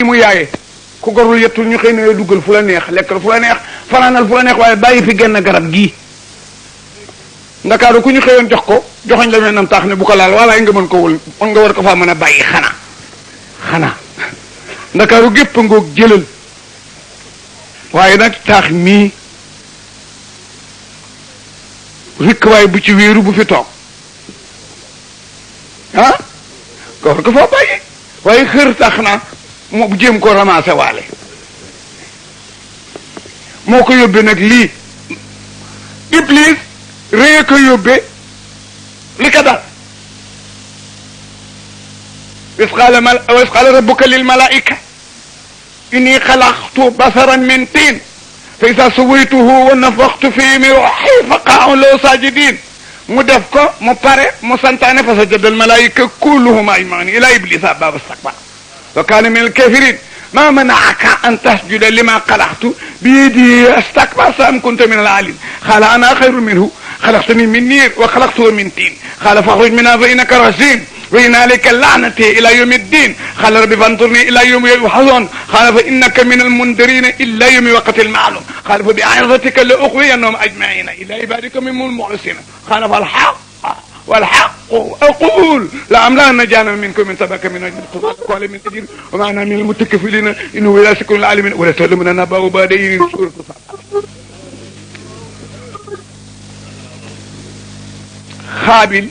mu yaaye ku gorul yettul ñu xëy na duggal fu la neex lekkal fu la neex fanaanal fu la neex waaye bàyyi fi genn garab gii ndakaaru ku ñu xëyoon jox ko joxoñ la mel nam taax ne bu ko laal walaay nga mën ko wul nga war ko faa mën a bàyyi xanaa ndakaaru gépp ngoog jëlal waaye nag taax mii rikk waaye bu ci wéeru bu fi toog ah nga war ko faa bàyyi waaye xër tax na moo jéem ko ramassé waale moo ko yóbbee nag lii Iblis réye ko yóbbee li ko dal wa iz qaala rabbuka lil malaa'ika inni xalaqtu basaran min tiin fa izaa sawaytuhu wa nafaxtu fiihi min ruuhi faqa'uu lahu saajidiin mu def ko mu pare mu santaane fa sajada al malaa'ika kulluhum ajma'iin illaa ibliisa abaa wastakbara wa kaana mina al kaafiriin maa mana'aka an tasjuda limaa xalaqtu biyadii astakbarta am kunta mina al aaliin qaala ana xayrun minhu xalaqtanii min naar wa xalaqtahu min tiin qaala faxruj minhaa fa innaka rajiim wa inna alayka la'nati ila yawmi ddin qala rabbi fanzurni ila yawmi yub'athun qala fa innaka min almundirina ila yawmi waqti alma'lum qala fa bi'izzatika la ughwiyannahum ajma'ina illa ibadaka minhum al-mukhlisin qala والحق أقول لأملأن جهنم منكم من سبك من أجل قال من أجل وما أنا من المتكفلين إنه لا شك العالمين ولا تعلمون نبأ بعدين سورة خابيل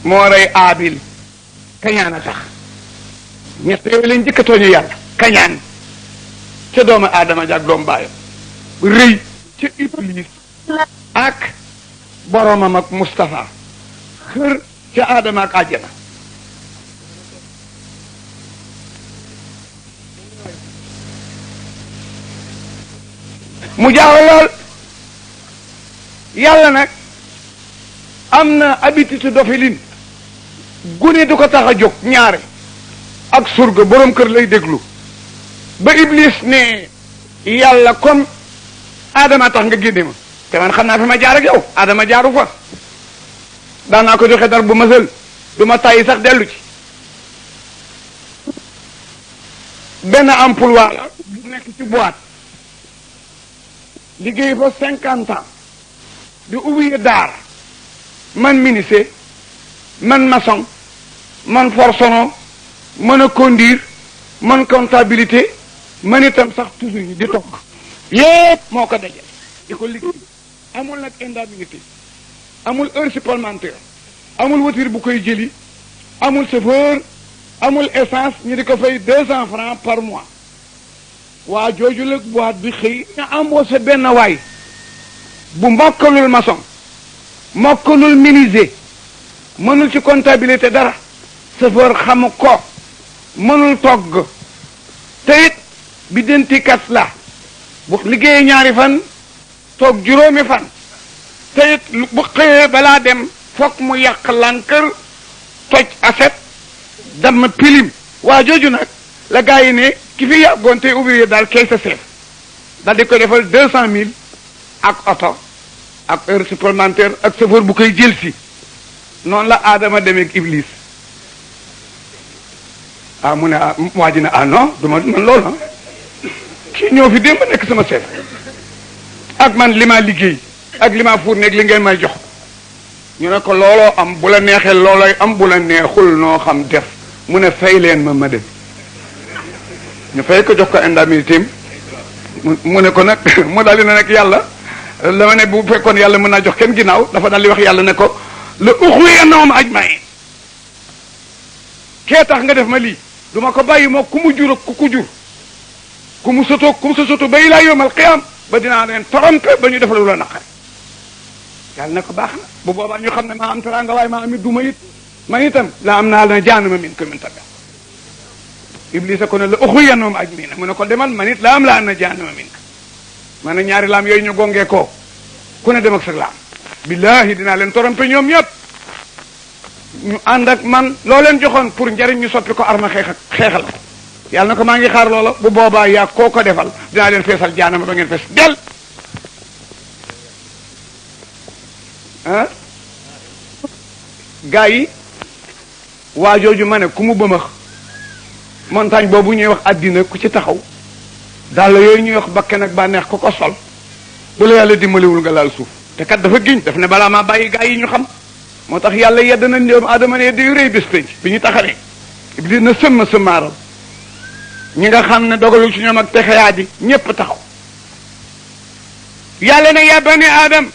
moo rey Aabil kañaan a tax ñett yooyu lañ njëkk a tooñu yàlla kañaan ca doomu aadama jaag doom baayam rëy ca Iblis ak boromam ak Moustapha xër ca aadama ak àjjana mu jaaw lool yàlla nag am na habitude doxalin gune du ko tax a jóg ñaare ak surga borom kër lay déglu ba Iblis ne yàlla comme Adama tax nga génne ma te man xam naa fi ma jaar ak yow Adama jaaru fa daan naa ko joxe dar bu masal du ma tàyyi sax dellu ci benn emploi la bu nekk ci boîte liggéey fa 50 ans di ouvrier d'art man menuisier man maçon man forceron mën a conduire man comptabilité man itam sax toujours yi di togg yépp moo ko dajale di ko liggéey amul nag indemnité amul heure supplémentaire amul voiture bu koy jëli amul chauffeur amul essence ñu di ko fay 200 francs par mois waa jooju la boîte bi xëy nga embauché benn waay bu mokkalul maçon mokkalul menuisier mënul ci comptabilité dara chauffeur xamu ko mënul togg te it bi dentikat la bu liggéeyee ñaari fan toog juróomi fan te it bu xëyee balaa dem fokk mu yàq lankër toj aset dama pilim waa jooju nag la gaa yi ne ki fi yàggoon te ouvrier daal kay sa chef daal di ko defal 200 000 ak oto ak heure supplémentaire ak chauffeur bu koy jël si noonu la Adama demee ak Iblis mu ne waa ji ne non du ma man loolu kii ñëw fi démb nekk sama chef ak man li ma liggéey ak li ma fuur nekk li ngeen may jox ñu ne ko looloo am bu la neexee loolooy am bu la neexul noo xam def mu ne fay leen ma dem ñu fay ko jox ko indemnité mu ne ko nag mu daal di ne nag yàlla dama ne bu fekkoon yàlla mën naa jox kenn ginnaaw dafa daal di wax yàlla ne ko la uxwiyannahum ajmaïn kee tax nga def ma lii du ma ko bàyyi moo ku mu jur ak ku ku jur ku mu sa soto ba ilaa yawmal qiyaam ba dinaa leen trompé ba ñu def lu la naqari yàlla ne ko baax na bu boobaa ñu xam ne maa am teraanga waaye maa amit duma it man itam la am naa la jaanama minkum min tabi'a Iblis ko ne la uxwiyannahum ajmaïn mu ne ko demal man it la am laa na jaanama minkum man ne ñaari laam yooyu ñu gongee ko ku ne dem ak sa laam billahi dinaa leen trompé ñoom ñëpp ñu ànd ak man loo leen joxoon pour njariñ ñu soppi ko arma xeexal yàlla na ko maa ngi xaar loola bu boobaa yaa koo ko defal dinaa leen feesal jaanama ba ngeen fees del gaa yi waa jooju ma ne ku mu bëmax montagne boobu ñuy wax àddina ku ci taxaw daal yooyu ñuy wax bakken ak bànneex ko sol bu la yàlla dimbaliwul nga laal suuf te kat dafa giñ daf ne balaa maa bàyyi gaa yi ñu xam moo tax yàlla yedd na doomu aadama ne di rëy bés penc bi ñu taxawee iblis na sëmmaaral ñi nga xam ne dogalul ci ñoom ak texeyaa ji ñépp taxaw yàlla ne ya bani aadam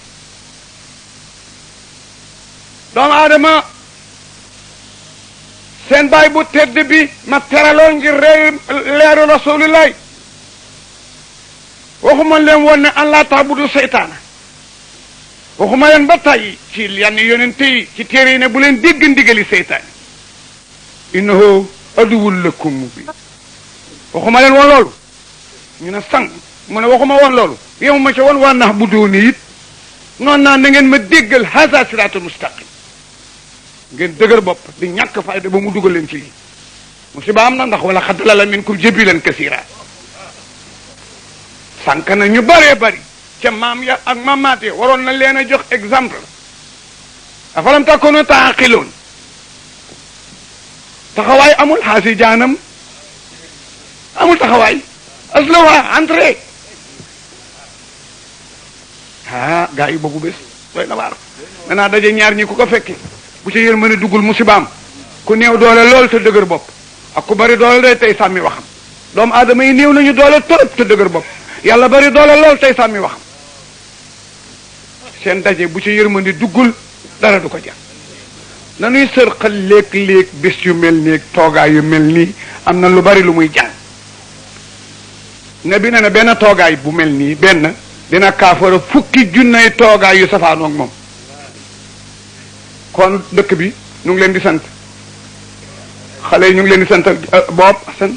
doomu aadama seen baay bu tedd bi ma teraloon ngir leeru rasulillahi waxuma leen woon ne an laa taabudu seytaana waxuma leen ba tàyyi ci yenn yonente yi ci téere yi ne bu leen dégg ndigali seytaane innahu aduwwun lakum mubin waxuma leen woon loolu ñu ne sang mu ne waxuma woon loolu yow ma ca woon waa nax bu dooni it noonu naa na ngeen ma déggal haza siraatul mustaqim ngeen dëgër bopp di ñàkk fayda ba mu dugal leen ci lii musiba am na ndax wala xad lala minkum jabilan kasira sànq na ñu bëree bëri ca maam ya ak maamaat ya waroon na leen a jox exemple afalam takunu taaqiloon taxawaay amul xaasi jaanam amul taxawaay aslowa entrée gaa yi boobu bés doy na waar danaa daje ñaar ñi ku ko fekke bu ci yërmande duggul musibaam ku néew doole lool te dëgër bopp ak ku bari doole day tey sàmmi waxam doomu aadama yi néew nañu doole torop te dëgër bopp yàlla bari doole lool tey sàmmi waxam seen daje bu ci yërmande duggul dara du ko jar nanuy sërxal léeg-léeg bés yu mel nii toogaay yu mel nii am na lu bari lu muy jàng ne bi ne na benn toogaay bu mel nii benn dina kaafara fukki junney toogaay yu safaanoog moom kon dëkk bi ñu ngi leen di sant xale yi ñu ngi leen di sant boob sant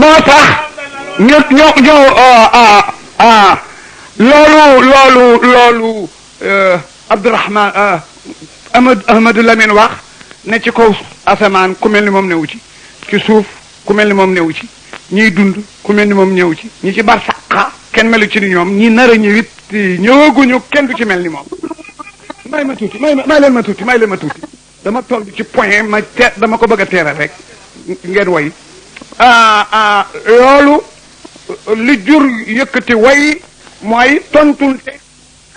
moo tax loolu Abdourahman Ahmadou Lamine wax ne ci kaw asamaan ku mel ni moom newu ci suuf ku mel ni moom newu ci ñiy dund ku mel ni moom ñëw ci ñi ci barsaqa kenn melu ci ni ñoom ñi nar a ñëwit ñëwaguñu kenn du ci mel ni moom may leen ma tuuti dama toll ci point dama ko bëgg a teeral rek ngeen way loolu li jur yëkkati way mooy tontunte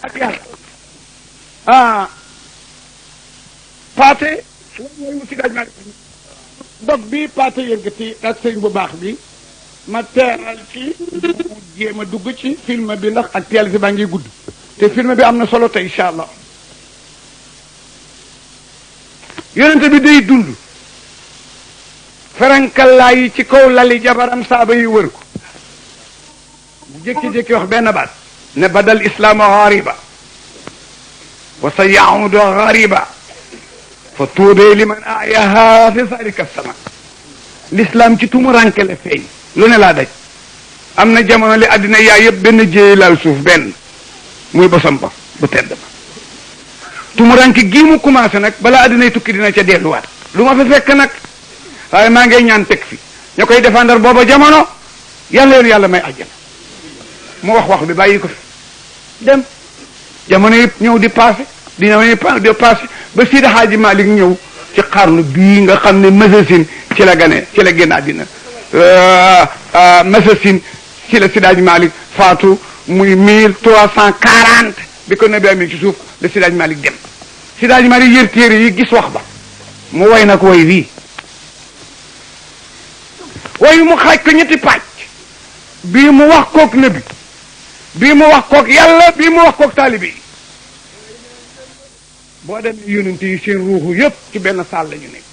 ak yàlla paate way mu si daaj ma dog bi paate yëkkati ak sëñ bu baax bi ma teeral ci jéem a dugg ci film bi ndax ak teel si baa ngi gudd te film bi am na solo te incha allah yonente bi day dund ferankallaa yi ci kaw lali jabaram saaba yi wër ko jékki-jékki wax benn baat ne badal islaamu gariba wa sa yaudu gariba fa tuubee liman ayaha fi zalika sama l'islam ci tumuranke la feeñ lu ne laa daj am na jamono li àddina yaa yëpp benn jéey laal suuf benn muy bosam ba bu tedd ba tumuranke gii mu commencé nag balaa àddinay tukki dina ca delluwaat lu ma fi fekk nag waaye maa ngay ñaan teg fi ña koy défendre booba jamono yàlla yoon yàlla may àjjana mu wax bi bàyyi ko fi dem jamono yëpp ñëw di passé di passé ba Sidi Hadji Malick ñëw ci xarnu bii nga xam ne Masasin ci la génn àddina Masasin ci la Sidi Hadji Malick faatu muy 1340 bi ko nabi amee ci suuf la Sidi Hadji Malick dem Sidi Hadji Malick yër téere yi gis wax ba mu way nag way wii way mu xaaj ko ñetti pàcc bii mu wax kook nabi bii mu wax kook yàlla bii mu wax kook taalibi yi boo demee yonent yi seen ruuxu yëpp ci benn saal la ñu nekk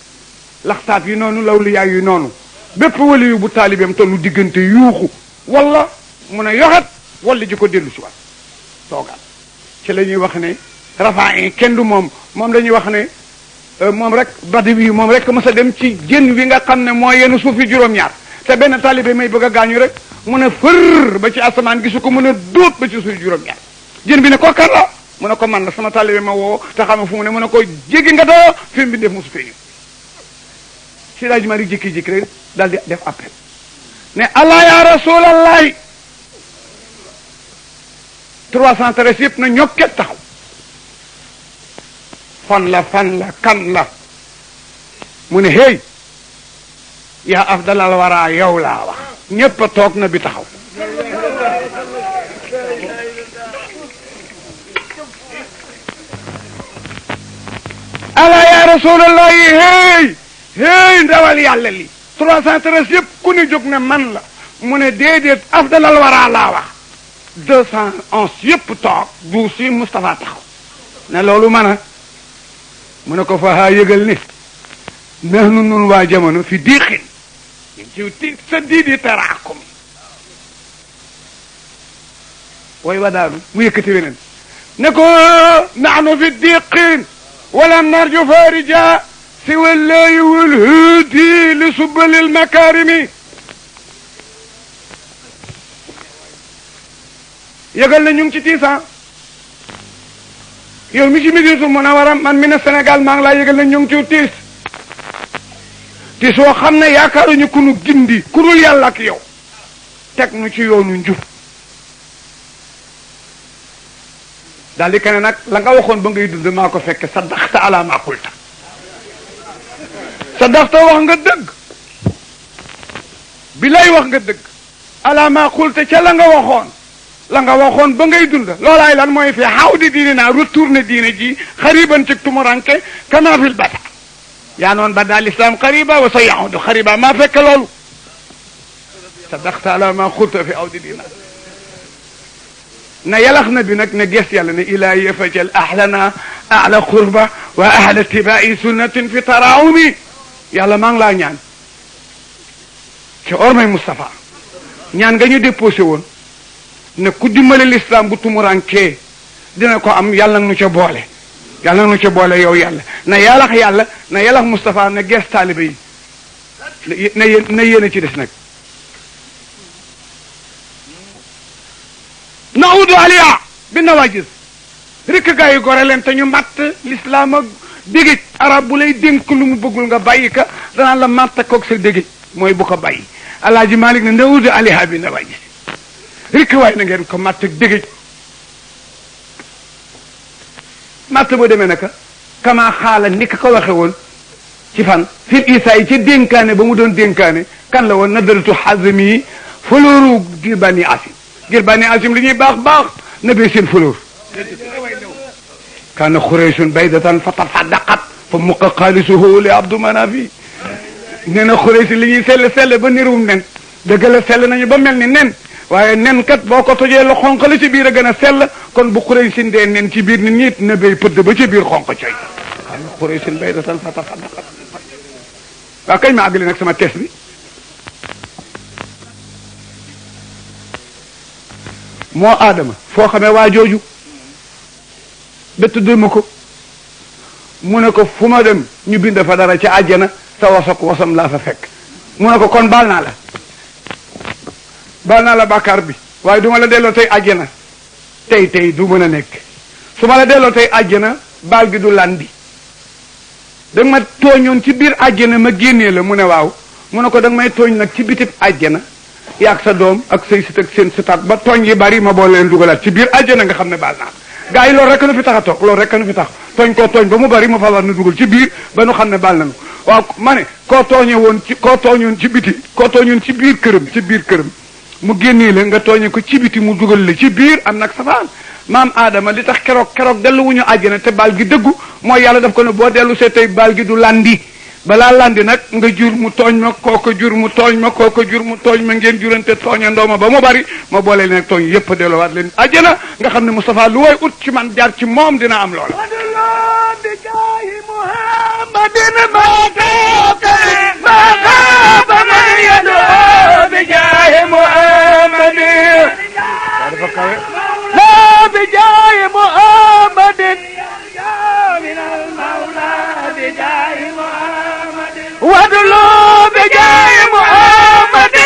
laxtaat yi noonu lawliyaa yi noonu bépp wali yu bu taalibeem tollu diggante yuuxu wala mun a yoxat wala ji ko dellu si waat toogaat ci la ñuy wax ne rafaa yi kenn du moom la ñuy wax ne moom rek badi bi moom rek mës a dem ci jën wi nga xam ne moo yenn suuf yi juróom-ñaar te benn taalibe may bëgg a gaañu rek mu ne fër ba ci asamaan gisu ko mu ne dóot ba ci suuf juróom-ñaar jën bi ne ko kan la mu ne ko man la sama taalibe ma woo te xam fu mu ne mu ne ko jéggi nga doo fi mu def musu fee si daaj mari jékki-jékki rek daal di def appel ne allah ya rasulallahi 313 yëpp na ñokket taxaw fan la kan la mu ne hey yaa afdalal wara yow laa wax ñépp a toog na bi taxaw ala ya rasulallahi hey ndawal yàlla li 313 yëpp ku ne jóg ne man la mu ne déedéet afdalal wara laa wax 211 yëpp toog du si Moustapha taxaw ne loolu mën a mu ne ko fa haa yëgal ni nahnu nun waa jamono fi diixin ñu ci ti sa diidi taraakum way wa daanu mu yëkkati weneen ne ko nahnu fi diixin walam narju farija siwa llahi wal hadi li subalil makarimi yëgal na ñu ngi ci tiisan yow mi ci Médinatul Munawwara man mi ne Sénégal maa ngi laa yëgal na ñu ngi ci tiis tiis woo xam ne yaakaaruñu ku nu gindi ku dul yàlla ak yow teg nu ci yoonu njub daal di kene nag la nga waxoon ba ngay dund maa ko fekke saddaxta ala ma qulta saddaxta wax nga dëgg bi lay wax nga dëgg ala ma qulta ca la nga waxoon ba ngay dund loolaay lan mooy fi xaw di diine naa retourné diine ji xariban ci tumuranke kama fil bada yaa noon bada l'islam xariba wa sa yahudu xariba maa fekk loolu sadaqta ala ma xulta fi aw di diina na yalax na bi nag ne ges yàlla ne ilahi fajal ahlana ala qurba wa ahla tibai sunnatin fi taraawumi yàlla maa ngi laa ñaan ci ormay Moustapha ñaan nga ñu déposé woon ne ku dimbale l'islam bu tumuranke dina ko am yàlla nu ca boole yàlla nu ca boole yow yàlla na yàllax Moustapha ne gees taalibe yi na yéen a ci des nag naudu aliya bi nawajis rikk gaa yi gore leen te ñu matt l'islam ak dégéej arab bu lay dénk lu mu bëggul nga bàyyi ka danaan la matt koog sa dégéej mooy bu ko bàyyi alaaji Malik ne naudu aliya bi nawajis rikk waay na ngeen ko matt ak dégéej matt boo demee naka kama xaala ni ka ko waxe woon ci fan fil isa yi ca dénkaane ba mu doon dénkaane kan la woon nadaratu xazmi yi flooru gir bani asim li ñuy baax na bee seen fleur kaana xuraysun baydatan fa tafaddaqat fa muqa xaalisuhu li abdu manafi nee na xuraysin li ñuy sell ba nirum nen dëgg la sell nañu ba mel ni nen waaye nen kat boo ko tojee la xonq la ci biir a gën a sell kon bu xuraysin dee nen ci biir nit ñi na bay pëdd ba ci biir xonq coy xam nga xuraysin baydatan fa tafaddaqat waaw kañ ma àggali nag sama test bi moo aadama foo xamee waa jooju ba tuddal ma ko mu ne ko fu ma dem ñu bind fa dara ci àjjana sa wasam laa fa fekk mu ne ko kon baal naa la bàkkaar bi waaye du ma la delloo tey àjjana tey du mën a nekk su ma la delloo tey àjjana baal gi du landi da nga ma tooñoon ci biir àjjana ma génnee la mu ne waaw mu ne ko da nga may tooñ nag ci bitib àjjana yaag sa doom ak say sit ak seen sitaat ba tooñ yi bari ma boole leen dugalaat ci biir àjjana nga xam ne baal naa gaa yi loolu rek nu fi tax a toog loolu rek nu fi tax tooñ ba mu bari ma fa war na dugal ci biir ba nu xam ne baal nañu waaw ma ne koo tooñoon ci biti koo tooñoon ci biir këram mu génnee la nga tooñe ko ci biti mu dugal la ci biir am nag safaan maam Adama li tax keroog dellu wu ñu àjjana te baal gi dëggu mooy yàlla daf ko ne boo dellu see tey baal gi du landi balaa landi nag nga jur mu tooñ ma kooko jur mu tooñ ma ngeen jurante tooña ndooma ba mu bari ma boole leen ak tooñ yépp delloowaat leen àjjana nga xam ne Moustapha lu way ut ci man jaar ci moom dina am loola ودلو بجاي محمد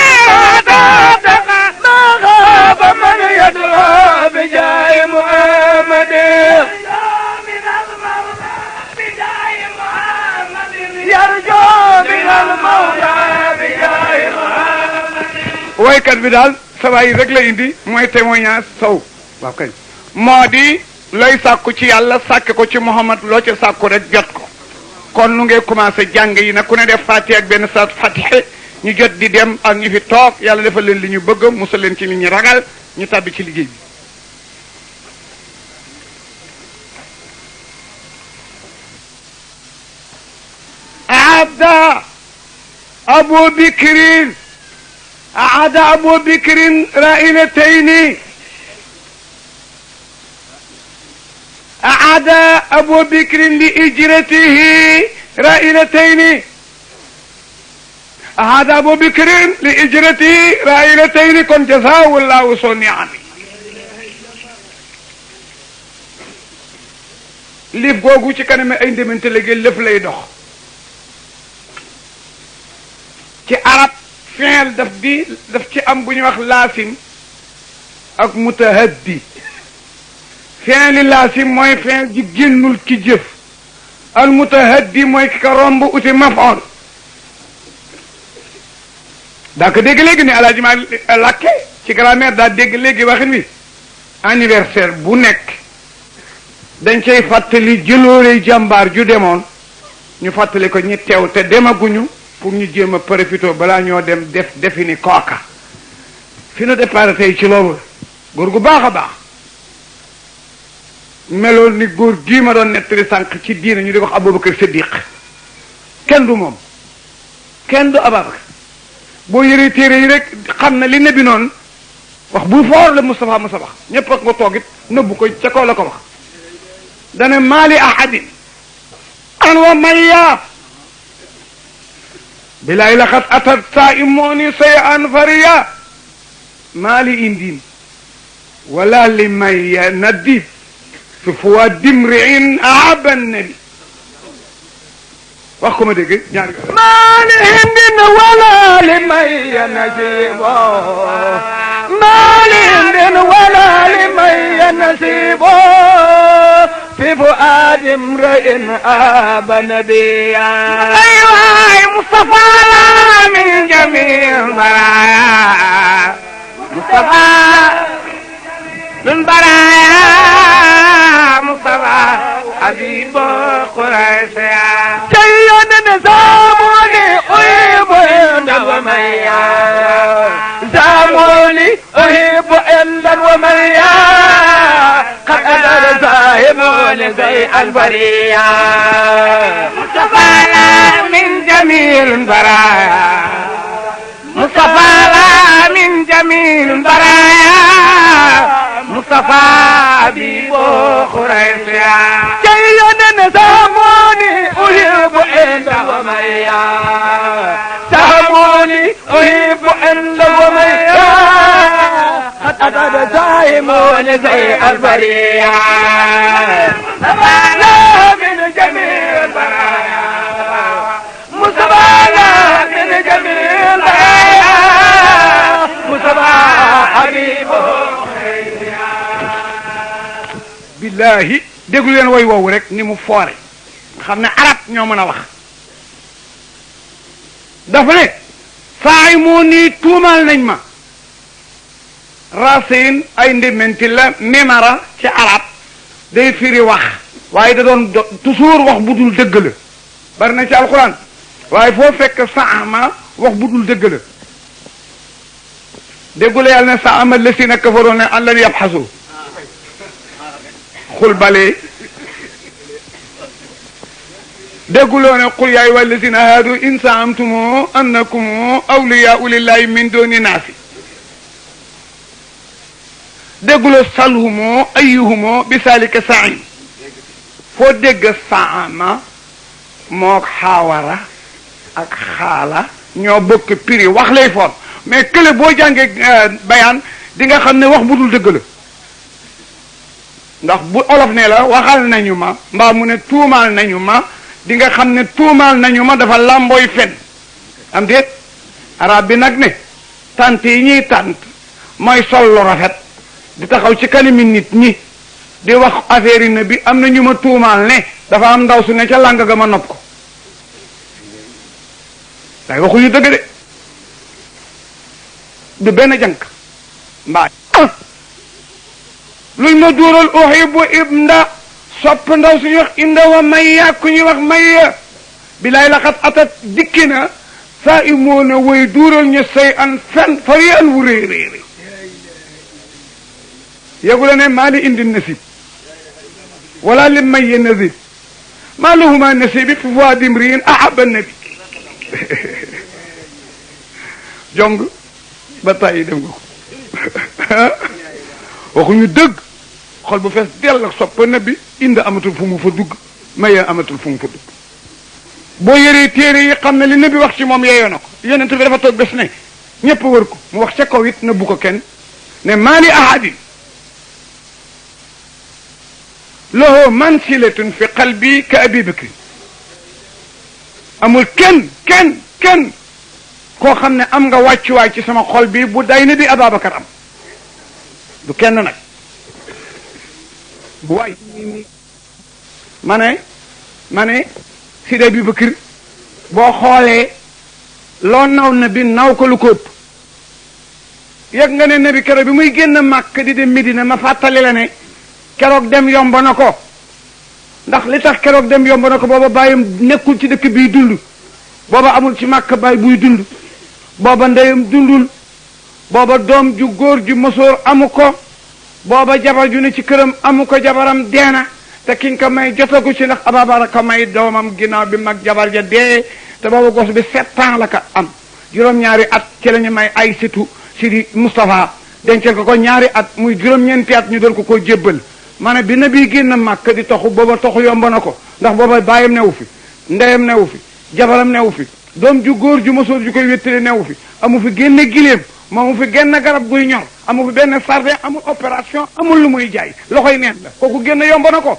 témoignage bi daal sawaay rek la indi mooy témoignage sow waaw kay moo di looy sàkku ci yàlla sàkk ko ci Muhammad loo ca sàkku rek jot ko kon nu ngay commencé jàng yi nag ku ne def fatiha ak benn saat fatiha ñu jot di dem ak ñu fi toog yàlla defal leen li ñu bëgg musal leen ci li ñu ragal ñu tàbbi ci liggéey bi أعد أبو بكر رائلتين أعد أبو بكر لإجرته رائلتين أعد أبو بكر لإجرته رائلتين كن جزاه الله صنيعا ليف غوغو ci kanam ay ndemante léegi lépp lay dox ci arab fi'l daf ci am bu ñuy wax laasim ak mutahaddi fi'l laasim mooy fi'l ji génnul ci jëf al mutahaddi mooy ki ko romb uti maf'ul daa ko dégg léegi ne alaaji ma làkke ci grammaire daa dégg léegi waxin wi anniversaire bu nekk dañ cay fàttali jëloore jàmbaar ju demoon ñu fàttali ko ñi teew te demaguñu pour ñu jéem a profité balaa ñoo dem defi ni kooka fi nu départ tey ci loolu góor gu baax a baax meloon ni góor gii ma doon nettali sànq ci diina ñu di wax Abubakar Siddiq kenn du moom kenn du Abubakar boo yëree téere yi rek xam na li nebi noonu wax bu foor la Moustapha Moussa wax ñëpp ak nga toogit nëbbu ko ca kaw la ko wax dana maali ahadin an wa mayya bilaay laqad atat saa'imuni shay'an fariya maa li indin wala li mayya nadib fi fuwaad imri'in ahaba nabi wax ko ma dégg ñaari maa li indin wala li mayya nadib maa li indin wala li mayya nadib في فؤاد امرئ آب نبيا أيوة مصطفى من جميع البرايا مصطفى من برايا مصطفى حبيب قريش سيد نظاموني أحب عند وميا زاموني أحب عند وميا قد أدر زاهمون زي البرية مصطفى من جميل البرايا مصطفى من جميل البرايا مصطفى حبيب قريش جيد نظاموني أحب عند وميا سهموني أحب عند وميا قد أدد زايمون زي البرية مصطفى من جميع البرايا مصطفى من جميع البرايا مصطفى حبيبه بالله déglu leen way woowu rek ni mu foore xam ne arab ñoo mën a wax dafa ne saay moo nii tuumaal nañ ma racine ay ndementi la memara ci arab day firi wax waaye da doon toujours wax bu dul dëgg la bari na ci alquran waaye foo fekk saama wax bu dul dëgg la déggule yàlla ne saama lasina kafaru ne an lan yabxasu xul bale dégguloo ne qul yaa ayyuha allazina haadu in zaamtum annakum awliyaau lillahi min duni naasi dégguloo salhumoo ayyuhumoo bi salika saim foo dégg saama mook xaawara ak xaala ñoo bokk prix wax lay foon mais kële boo jàngee bayaan di nga xam ne wax bu dul dëgg la ndax bu olof ne la waxal nañu ma mbaa mu ne tuumaal nañu ma di nga xam ne tuumaal nañu ma dafa làmbooy fen am déet arab bi nag ne tant yi ñuy tant mooy sol lu rafet di taxaw ci kanami nit ñi di wax affaire yi ne bi am na ñu ma tuumaal ne dafa am ndaw su ne ca làng ga ma nopp ko day waxuñu dëgg de du benn jànk mbaa luñ ma duural uhibbu ibnda sopp ndaw suñuy wax inda wa mayya ku ñuy wax mayya bilaay laxat atat dikki na saa i moo na way duural ñu say an fen fari an wu réeréeri yegula ne maa li indi nasib wala li mayya nasib maa lahuma nasibi fi fuadi imriin ahaba nabi jong ba tàyyi dem nga ko waxuñu dëgg xol bu fees dell ak sopp nabi indi amatul fu mu fa dugg mayya amatul fu mu fa dugg boo yëree téere yi xam ne li nabi wax ci moom yeeyoo na ko yonent bi dafa toog bés ne ñëpp wër ko mu wax ca kaw it nëbbu ko kenn ne maa li ahadin lahu mansilatun fi qalbi ka abi bakri amul kenn koo xam ne am nga wàccuwaay ci sama xol bi bu day na bi Ababacar am du kenn nag bu waay ma ne Sidi Abi Bakr boo xoolee loo naw na bi naw ko lu ko ëpp yëg nga ne nabi keroog bi muy génn Màkk di dem Medina ma fàttali la ne keroog dem yomb na ko ndax li tax keroog dem yomb na ko booba bàyyam nekkul ci dëkk bii dund booba amul ci Màkk bàyyi buy dund booba ndeyam dundul booba doom ju góor ju mësoor amu ko booba jabar ju ne ci këram amu ko jabaram deena te kiñ ko may jotagu ci ndax Ababacar ko may doomam ginnaaw bi mag jabar ja dee te booba gos bi 7 ans la ko am juróom-ñaari at ci la ñu may Aysatu Sidi Moustapha dencal ko ñaari at muy juróom-ñeenti at ñu doon ko jébbal ma ne bi na bii génn Màkk di toxu booba toxu yomb na ko ndax booba baayam newu fi ndeyam newu fi jabaram newu fi doom ju góor ju mësoor ju koy wéttali newu fi amu fi génne giléem moomu fi génn garab guy ñor amu fi benn sardin amul opération amul lu muy jaay loxoy neen la kooku génn yomb na ko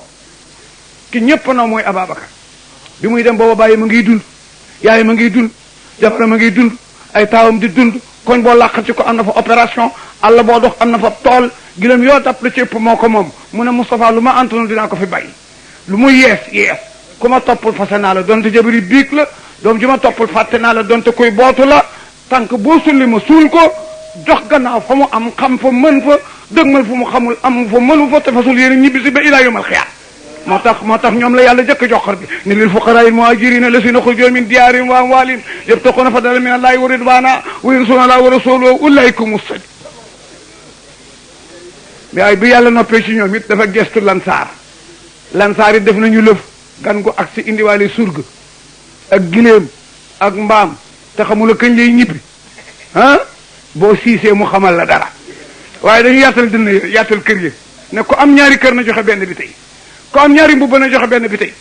ki ñëpp na mooy Ababacar bi muy dem booba bàyyi ma ngiy dund yaay ma ngiy dund jabaram ma ngiy dund ay taawam di dund koñ boo làq ci ko am na fa opération àll boo dox am na fa tool gilam yoo dap la ci ëpp moo ko moom mu ne Moustapha lu ma antunu dinaa ko fi bàyyi lu muy yees ku ma toppul fase naa la donte jabari biig la doom ji ma toppul fàtte naa la donte koy bootu la tànk boo sulli ma suul ko jox gannaaw fa mu am xam fa mën fa dëgmal fu mu xamul am fa mënu fa te fasul yéen ñibbisi ba ilaa yawmal xiyaam moo tax ñoom la yàlla jëkk joxar bi ne lil fuqaraa'il muhaajiriina llaziina uxrijuu min diyaarihim wa amwaalihim yabtaquuna fadlan min allaahi wa ridwaana wa yansuruuna allaaha wa rasuulahu ulaa'ika humu saadiquun waaye bi yàlla noppee ci ñoom it dafa gestu lansaar it def nañu lëf gan gu ak si indiwaale surga ak giléem ak mbaam te xamula kañ lay ñibbi boo siisee mu xamal la dara waaye dañu yaatal kër yi ne ko am ñaari kër na joxe benn bi tey ko am ñaari mbubb na joxe benn bi tey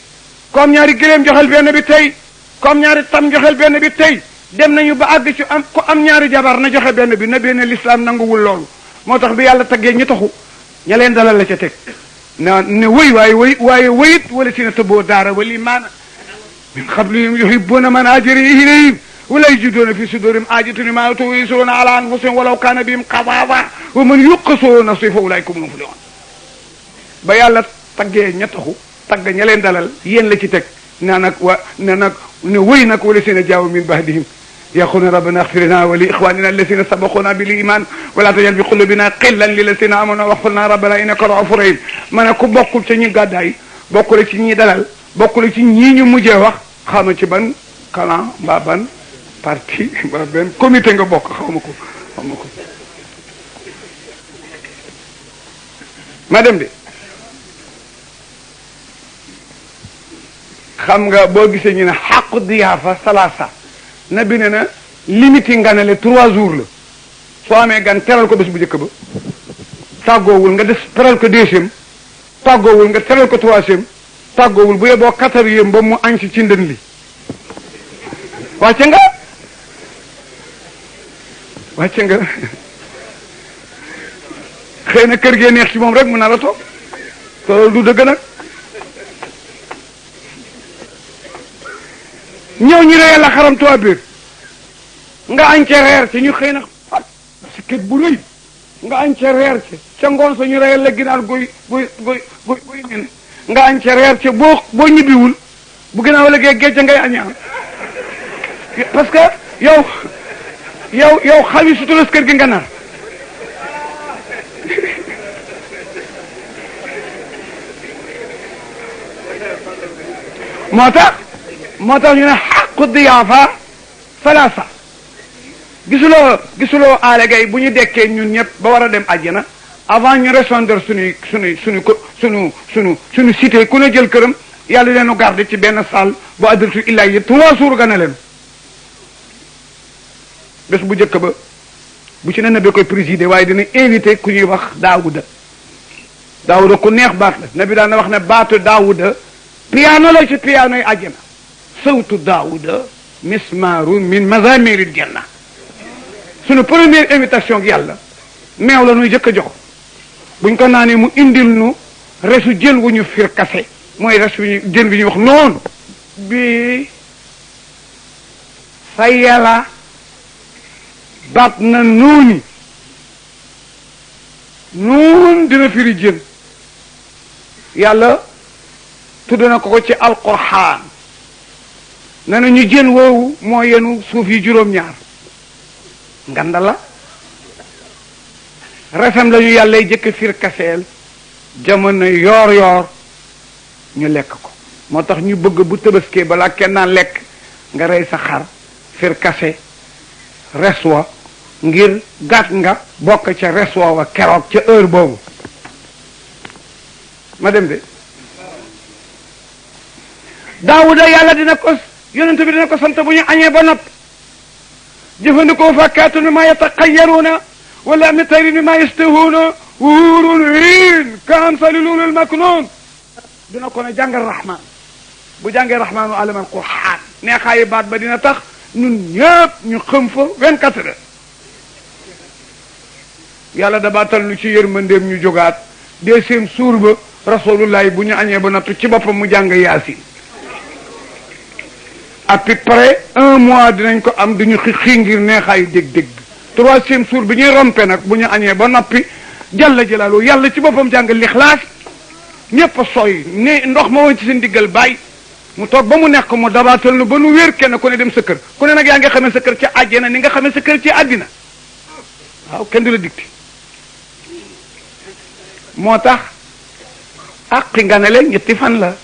ko am ñaari giléem joxel benn bi tey ko am ñaari tam joxel benn bi tey dem nañu ba àgg ci am ko am ñaari jabar na joxe benn bi na benn lislaam nanguwul loolu moo tax bi yàlla taggee ñi taxu ña leen dalal la ca teg ne wëy waaye wëyit wala si na tëbboo daara wali maana min qablihim yuhibbuna man haajara ilayhim wala yajiduuna fi sudurihim haajatan mimmaa uutuu wa yu'thiruuna alaa anfusihim walaw kaana bihim khasaasa wa man yuuqa shuhha nafsihi fa ulaa'ika humul muflihuun ba yàlla taggee ña taxu tagg ña leen dalal yéen la ci teg ne wëy nag wala si na jaawu min ba'dihim يقولون ربنا اغفر لنا ولإخواننا الذين سبقونا بالإيمان ولا تجعل في قلوبنا غلا للذين آمنوا واغفر لنا ربنا إنك رؤوف رحيم ma ne ku bokkul ci ñi gàddaay bokkul ci ñi dalal bokkul ci ñii ñu mujjee wax xawma ci ban clan mbaa ban parti mbaa benn comité nga bokk xawma ko ma dem de xam nga boo gisee ñu ne xaqu diyaafa salaasa nabi ne na limite nganale 3 jours la soo amee gan teral ko bés bu njëkk ba tàggoowul nga des teral ko 2e tàggoowul nga teral ko 3e tàggoowul bu yeboo 4e ba mu añ si ci ndën li wàcce nga xëy na kër gee neex ci moom rek mu nar a toog te loolu du dëgg nag ñëw ñu reyal la xaram tuwa biir nga añ ca reer ci ñu xëy na si kët bu rëy nga añ ca reer ci ca ngoon sa ñu reyal la ginaar guy nen nga añ ca reer ci boo ñibbiwul bu ginnaaw la géej ngay añaan parce que yow yow xawi sutulas kër gi nga nar moo tax ñu ne xaqu diyaafa salaasa gisuloo aale gay bu ñu dekkee ñun ñëpp ba war a dem àjjana avant ñu répondre suñu cité ku ne jël këram yàlla leenu garde ci benn salle bu adrtu illa yi 3 jours gana leen bés bu njëkk ba bu ci ne nabi koy présider waaye dina invité ku ñuy wax daawuda ku neex baat la nabi daan na wax ne baatu daawuda piano la ci piano yi àjjana sawtu daawuda mismaarun min mazamiril janna suñu première invitation ak yàlla meew la nuy jëkk a jox buñ ko naanee mu indil nu resu jën wu ñu fir kase mooy resu jën bi ñuy wax noonu bi sa yàlla baat na nuuni nuun dina firi jën yàlla tudd na ko ci alquraan ne na ñu jën woowu moo yenu suuf yi juróom-ñaar nganda la resam la ñu yàlla jëkk fir kaseel jamono yoor ñu lekk ko moo tax ñu bëgg bu tëbaskee balaa kenn naan lekk nga rey sa xar fir kase reswa ngir gàtt nga bokk ca reswa wa keroog ca heure boobu ma dem de daawuda yàlla dina ko yonent bi dina ko sant bu ñu añee ba nopp jëfandikoo fakkaatun mimmaa yataxayyaruuna wala mi tayrin mimmaa yastahuuna wuurun hiin ka amsali luulul maknuun dina ko ne jàngal rahmaan bu jàngee rahmaanu alamal qur'aan neexaayi baat ba dina tax ñun ñëpp ñu xam fa 24 heures yàlla dabaatal nu ci yërmandeem ñu jógaat deuxième suur ba rasulullahi bu ñu añee ba nattu ci boppam mu jàng yaasin à peu près 1 mois dinañ ko am duñu xii ngir neexaayu dégg-dégg troisième suur bi ñuy rompe nag bu ñu añee ba noppi jalla jalaalu yàlla ci boppam jàng lixlaas ñëpp a sooy ne ndox ma woon ci seen diggal bàyyi mu toog ba mu nekk mu dabaatal nu ba nu wér kenn ku ne dem sa kër ku ne nag yaa nga xamee sa kër ci àjjana ni nga xamee sa kër ci àddina waaw kenn du la dicté moo tax àqi nganale ñetti fan la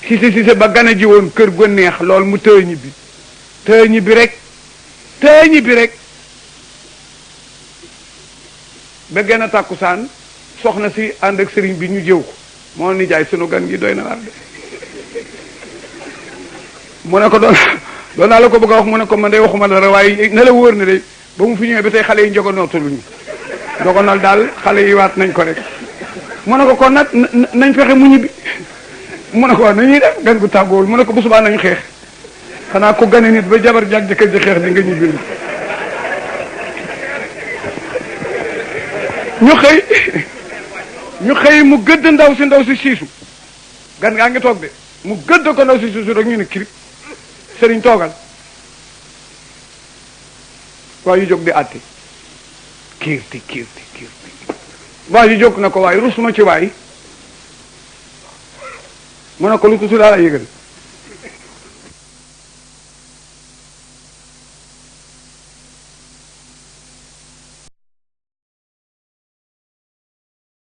si ba gana ji woon kër gu neex lool mu tëë ñibbi rek ba gën a tàkkusaan soxna si ànd ak sëriñ bi ñu jëw ko moo ni jaay sunu gan gi doy na waar de mu ne ko doon naa la ko bëgg a wax mu ne ko man day waxuma dara waaye na la wóor ne de ba mu fi ñëwee ba tey xale yi njogonootaluñu njogonool daal xale yi waat nañ ko rek mu ne ko kon nag nañ fexe mu ñibbi mu ne ko waaw nañuy def gan gu tàggoowul mu ne ko bu subaa nañu xeex xanaa ko gane nit ba jabar jag jëkkër ji xeex di nga ñibbi ñu xëy mu gëdd ndaw si siisu gan ngaa ngi toog de mu gëdd ko ndaw si siisu rek ñu ne kirib sëriñ toogal waaye yu jóg di àtte kiirti waaye yu jóg na ko waaye rusuma ci waay mu ne ko lu tuuti daal a yëgal